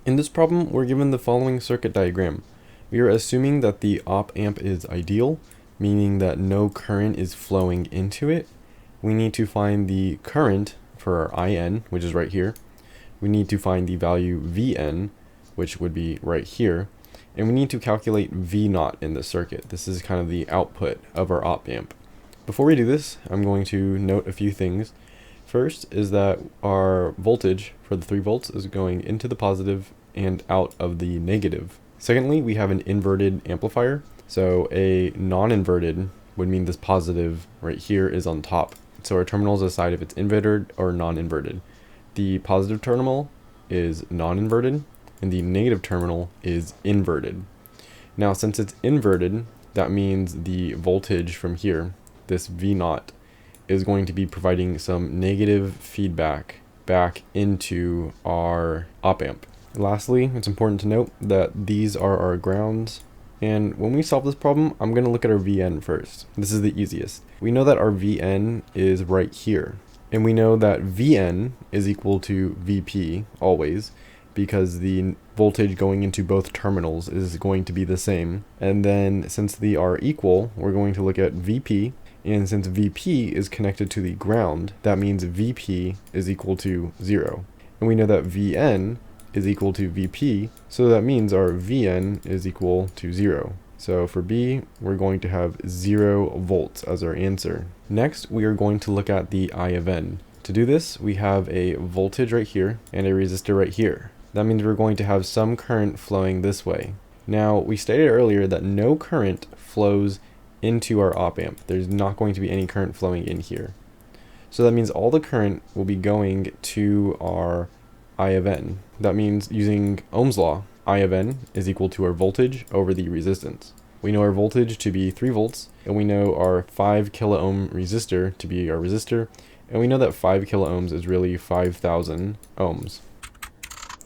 In this problem, we're given the following circuit diagram. We are assuming that the op amp is ideal, meaning that no current is flowing into it. We need to find the current for our IN, which is right here. We need to find the value VN, which would be right here. And we need to calculate V0 in the circuit. This is kind of the output of our op amp. Before we do this, I'm going to note a few things. First is that our voltage for the 3 volts is going into the positive and out of the negative. Secondly, we have an inverted amplifier. So a non-inverted would mean this positive right here is on top. So our terminals decide if it's inverted or non-inverted. The positive terminal is non-inverted and the negative terminal is inverted. Now, since it's inverted, that means the voltage from here, this V0, is going to be providing some negative feedback back into our op amp. Lastly, it's important to note that these are our grounds. And when we solve this problem, I'm going to look at our VN first. This is the easiest. We know that our VN is right here. And we know that VN is equal to VP always, because the voltage going into both terminals is going to be the same. And then since they are equal, we're going to look at VP. And since VP is connected to the ground, that means VP is equal to 0. And we know that VN is equal to VP, so that means our VN is equal to 0. So for B, we're going to have 0 volts as our answer. Next, we are going to look at the I of N. To do this, we have a voltage right here and a resistor right here. That means we're going to have some current flowing this way. Now, we stated earlier that no current flows into our op amp. There's not going to be any current flowing in here. So that means all the current will be going to our I of N. That means using Ohm's law, I of N is equal to our voltage over the resistance. We know our voltage to be 3 volts, and we know our 5 kilo ohm resistor to be our resistor, and we know that 5 kilo ohms is really 5,000 ohms.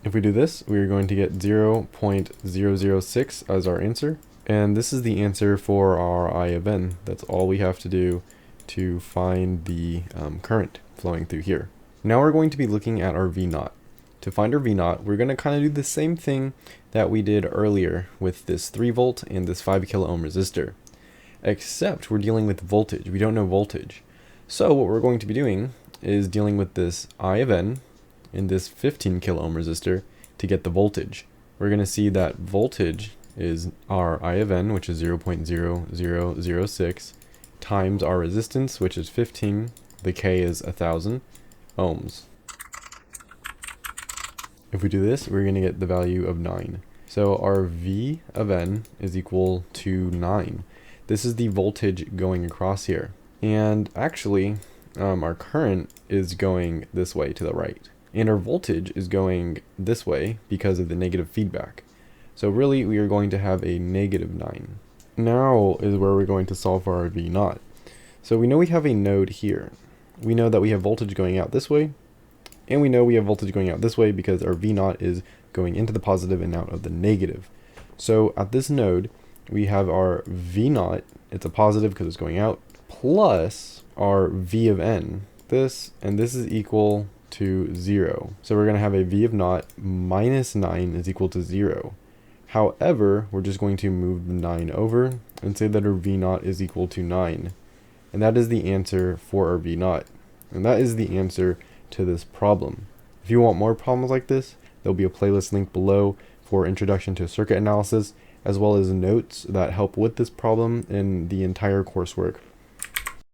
If we do this, we are going to get 0.006 as our answer. And this is the answer for our I of N. That's all we have to do to find the current flowing through here. Now we're going to be looking at our V0. To find our V0, we're going to kind of do the same thing that we did earlier with this 3 volt and this 5 kilo ohm resistor. Except we're dealing with voltage. We don't know voltage. So what we're going to be doing is dealing with this I of N and this 15 kilo ohm resistor to get the voltage. We're going to see that voltage is our I of N, which is 0.0006, times our resistance, which is 15, the K is 1,000 ohms. If we do this, we're going to get the value of 9. So our V of N is equal to 9. This is the voltage going across here. And actually, our current is going this way to the right. And our voltage is going this way because of the negative feedback. So really, we are going to have a negative 9. Now is where we're going to solve for our V0. So we know we have a node here. We know that we have voltage going out this way. And we know we have voltage going out this way because our V0 is going into the positive and out of the negative. So at this node, we have our V0. It's a positive because it's going out, plus our V of N. This and this is equal to 0. So we're going to have a V of 0 minus 9 is equal to 0. However, we're just going to move the 9 over and say that our V0 is equal to 9. And that is the answer for our V0. And that is the answer to this problem. If you want more problems like this, there'll be a playlist link below for Introduction to Circuit Analysis, as well as notes that help with this problem in the entire coursework.